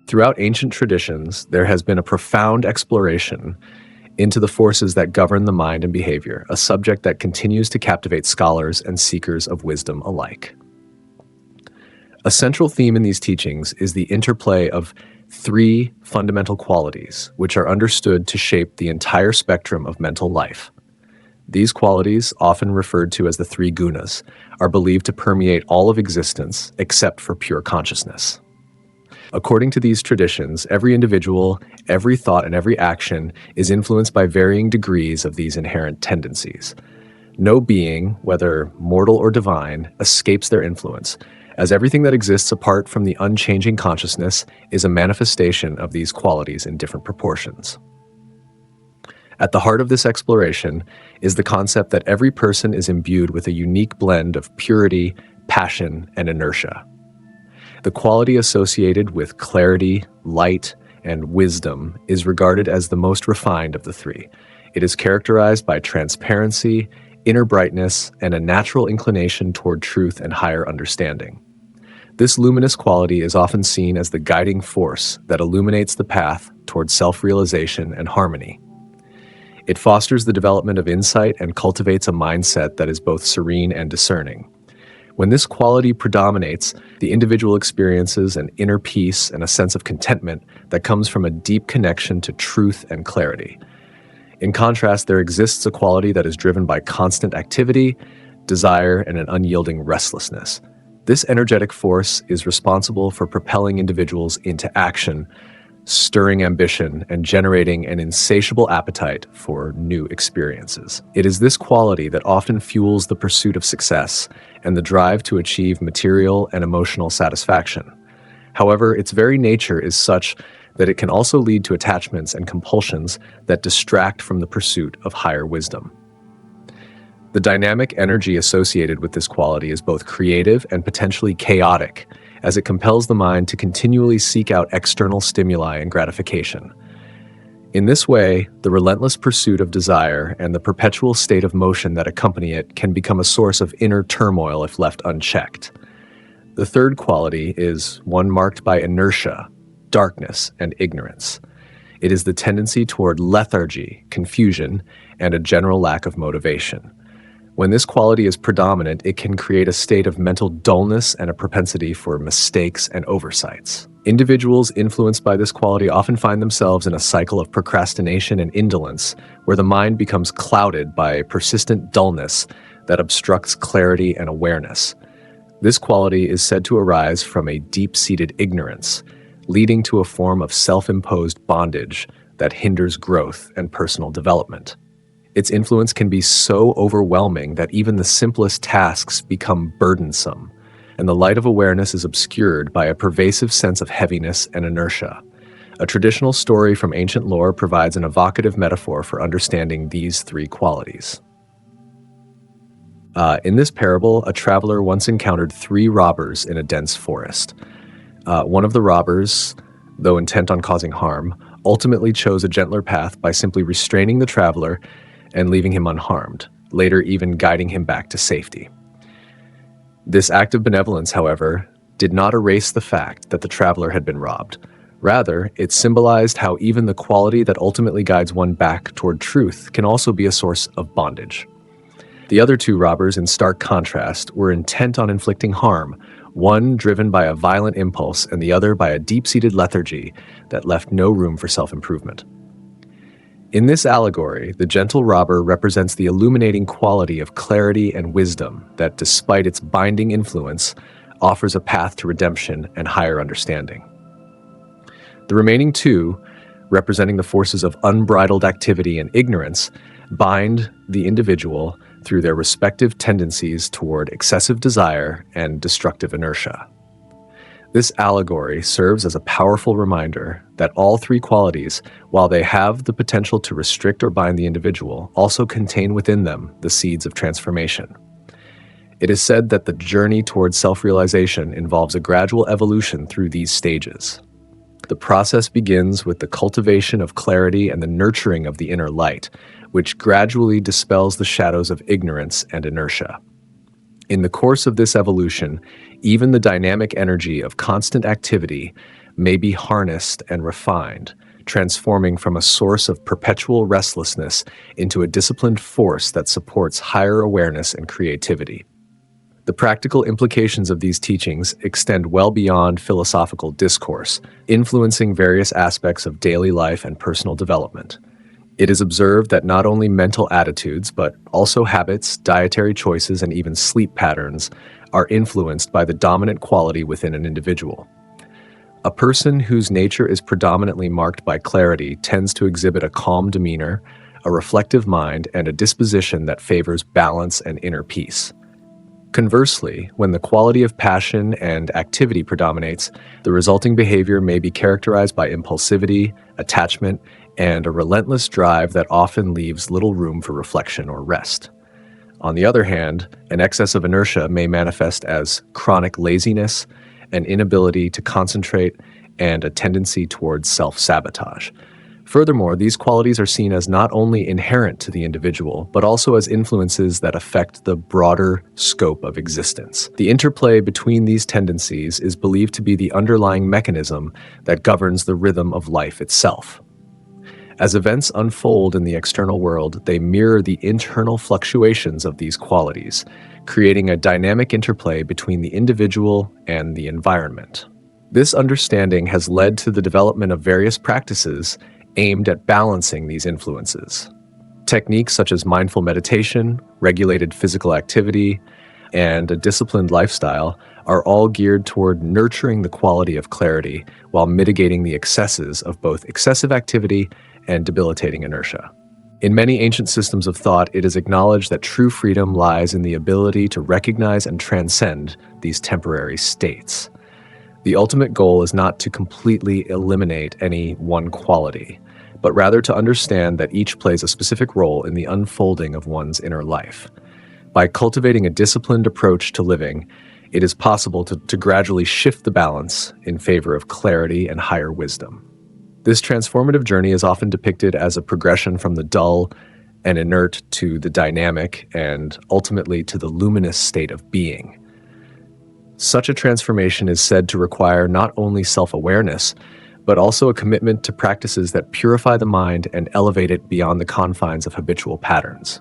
Throughout ancient traditions, there has been a profound exploration into the forces that govern the mind and behavior, a subject that continues to captivate scholars and seekers of wisdom alike. A central theme in these teachings is the interplay of three fundamental qualities, which are understood to shape the entire spectrum of mental life. These qualities, often referred to as the three Gunas, are believed to permeate all of existence except for pure consciousness. According to these traditions, every individual, every thought, and every action is influenced by varying degrees of these inherent tendencies. No being, whether mortal or divine, escapes their influence, as everything that exists apart from the unchanging consciousness is a manifestation of these qualities in different proportions. At the heart of this exploration is the concept that every person is imbued with a unique blend of purity, passion, and inertia. The quality associated with clarity, light, and wisdom is regarded as the most refined of the three. It is characterized by transparency, inner brightness, and a natural inclination toward truth and higher understanding. This luminous quality is often seen as the guiding force that illuminates the path toward self-realization and harmony. It fosters the development of insight and cultivates a mindset that is both serene and discerning. When this quality predominates, the individual experiences an inner peace and a sense of contentment that comes from a deep connection to truth and clarity. In contrast, there exists a quality that is driven by constant activity, desire, and an unyielding restlessness. This energetic force is responsible for propelling individuals into action, stirring ambition, and generating an insatiable appetite for new experiences. It is this quality that often fuels the pursuit of success and the drive to achieve material and emotional satisfaction. However, its very nature is such that it can also lead to attachments and compulsions that distract from the pursuit of higher wisdom. The dynamic energy associated with this quality is both creative and potentially chaotic, as it compels the mind to continually seek out external stimuli and gratification. In this way, the relentless pursuit of desire and the perpetual state of motion that accompany it can become a source of inner turmoil if left unchecked. The third quality is one marked by inertia, darkness, and ignorance. It is the tendency toward lethargy, confusion, and a general lack of motivation. When this quality is predominant, it can create a state of mental dullness and a propensity for mistakes and oversights. Individuals influenced by this quality often find themselves in a cycle of procrastination and indolence, where the mind becomes clouded by persistent dullness that obstructs clarity and awareness. This quality is said to arise from a deep-seated ignorance, leading to a form of self-imposed bondage that hinders growth and personal development. Its influence can be so overwhelming that even the simplest tasks become burdensome, and the light of awareness is obscured by a pervasive sense of heaviness and inertia. A traditional story from ancient lore provides an evocative metaphor for understanding these three qualities. In this parable, a traveler once encountered three robbers in a dense forest. One of the robbers, though intent on causing harm, ultimately chose a gentler path by simply restraining the traveler and leaving him unharmed, later even guiding him back to safety. This act of benevolence, however, did not erase the fact that the traveler had been robbed. Rather, it symbolized how even the quality that ultimately guides one back toward truth can also be a source of bondage. The other two robbers, in stark contrast, were intent on inflicting harm, one driven by a violent impulse and the other by a deep-seated lethargy that left no room for self-improvement. In this allegory, the gentle robber represents the illuminating quality of clarity and wisdom that, despite its binding influence, offers a path to redemption and higher understanding. The remaining two, representing the forces of unbridled activity and ignorance, bind the individual through their respective tendencies toward excessive desire and destructive inertia. This allegory serves as a powerful reminder that all three qualities, while they have the potential to restrict or bind the individual, also contain within them the seeds of transformation. It is said that the journey towards self-realization involves a gradual evolution through these stages. The process begins with the cultivation of clarity and the nurturing of the inner light, which gradually dispels the shadows of ignorance and inertia. In the course of this evolution, even the dynamic energy of constant activity may be harnessed and refined, transforming from a source of perpetual restlessness into a disciplined force that supports higher awareness and creativity. The practical implications of these teachings extend well beyond philosophical discourse, influencing various aspects of daily life and personal development. It is observed that not only mental attitudes, but also habits, dietary choices, and even sleep patterns are influenced by the dominant quality within an individual. A person whose nature is predominantly marked by clarity tends to exhibit a calm demeanor, a reflective mind, and a disposition that favors balance and inner peace. Conversely, when the quality of passion and activity predominates, the resulting behavior may be characterized by impulsivity, attachment, and a relentless drive that often leaves little room for reflection or rest. On the other hand, an excess of inertia may manifest as chronic laziness, an inability to concentrate, and a tendency towards self-sabotage. Furthermore, these qualities are seen as not only inherent to the individual, but also as influences that affect the broader scope of existence. The interplay between these tendencies is believed to be the underlying mechanism that governs the rhythm of life itself. As events unfold in the external world, they mirror the internal fluctuations of these qualities, creating a dynamic interplay between the individual and the environment. This understanding has led to the development of various practices aimed at balancing these influences. Techniques such as mindful meditation, regulated physical activity, and a disciplined lifestyle are all geared toward nurturing the quality of clarity while mitigating the excesses of both excessive activity and debilitating inertia. In many ancient systems of thought, it is acknowledged that true freedom lies in the ability to recognize and transcend these temporary states. The ultimate goal is not to completely eliminate any one quality, but rather to understand that each plays a specific role in the unfolding of one's inner life. By cultivating a disciplined approach to living, it is possible to gradually shift the balance in favor of clarity and higher wisdom. This transformative journey is often depicted as a progression from the dull and inert to the dynamic and ultimately to the luminous state of being. Such a transformation is said to require not only self-awareness, but also a commitment to practices that purify the mind and elevate it beyond the confines of habitual patterns.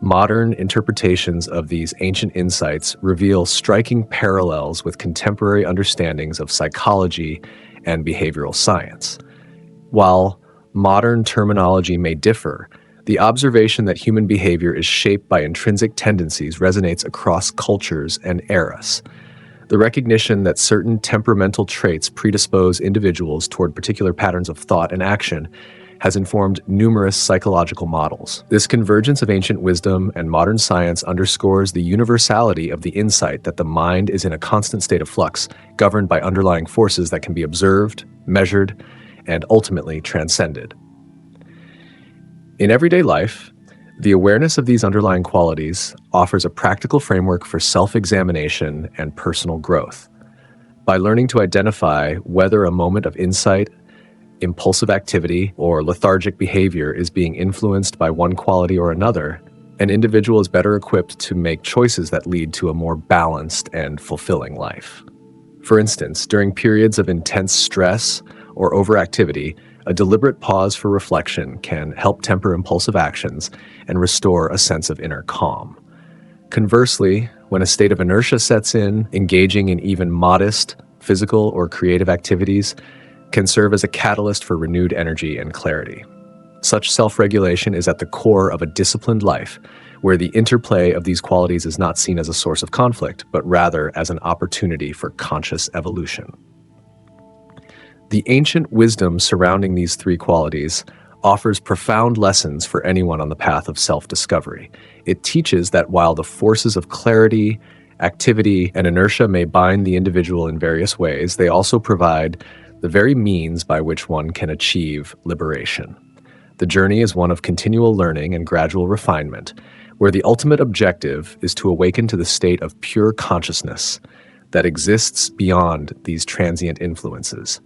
Modern interpretations of these ancient insights reveal striking parallels with contemporary understandings of psychology and behavioral science. While modern terminology may differ, the observation that human behavior is shaped by intrinsic tendencies resonates across cultures and eras. The recognition that certain temperamental traits predispose individuals toward particular patterns of thought and action has informed numerous psychological models. This convergence of ancient wisdom and modern science underscores the universality of the insight that the mind is in a constant state of flux, governed by underlying forces that can be observed, measured, and ultimately transcended. In everyday life, the awareness of these underlying qualities offers a practical framework for self-examination and personal growth. By learning to identify whether a moment of insight, impulsive activity, or lethargic behavior is being influenced by one quality or another, an individual is better equipped to make choices that lead to a more balanced and fulfilling life. For instance, during periods of intense stress or overactivity, a deliberate pause for reflection can help temper impulsive actions and restore a sense of inner calm. Conversely, when a state of inertia sets in, engaging in even modest physical or creative activities can serve as a catalyst for renewed energy and clarity. Such self-regulation is at the core of a disciplined life, where the interplay of these qualities is not seen as a source of conflict, but rather as an opportunity for conscious evolution. The ancient wisdom surrounding these three qualities offers profound lessons for anyone on the path of self-discovery. It teaches that while the forces of clarity, activity, and inertia may bind the individual in various ways, they also provide the very means by which one can achieve liberation. The journey is one of continual learning and gradual refinement, where the ultimate objective is to awaken to the state of pure consciousness that exists beyond these transient influences.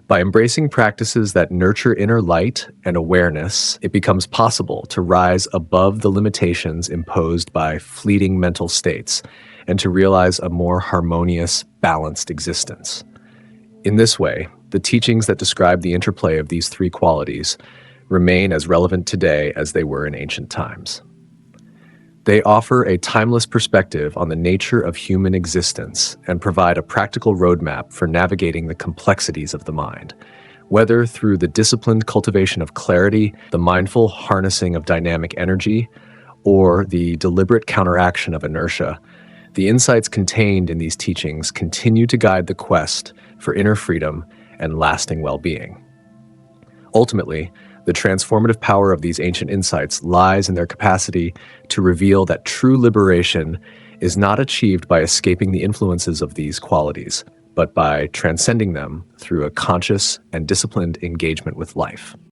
By embracing practices that nurture inner light and awareness, it becomes possible to rise above the limitations imposed by fleeting mental states and to realize a more harmonious, balanced existence. In this way, the teachings that describe the interplay of these three qualities remain as relevant today as they were in ancient times. They offer a timeless perspective on the nature of human existence and provide a practical roadmap for navigating the complexities of the mind, whether through the disciplined cultivation of clarity, the mindful harnessing of dynamic energy, or the deliberate counteraction of inertia. The insights contained in these teachings continue to guide the quest for inner freedom and lasting well-being. Ultimately, the transformative power of these ancient insights lies in their capacity to reveal that true liberation is not achieved by escaping the influences of these qualities, but by transcending them through a conscious and disciplined engagement with life.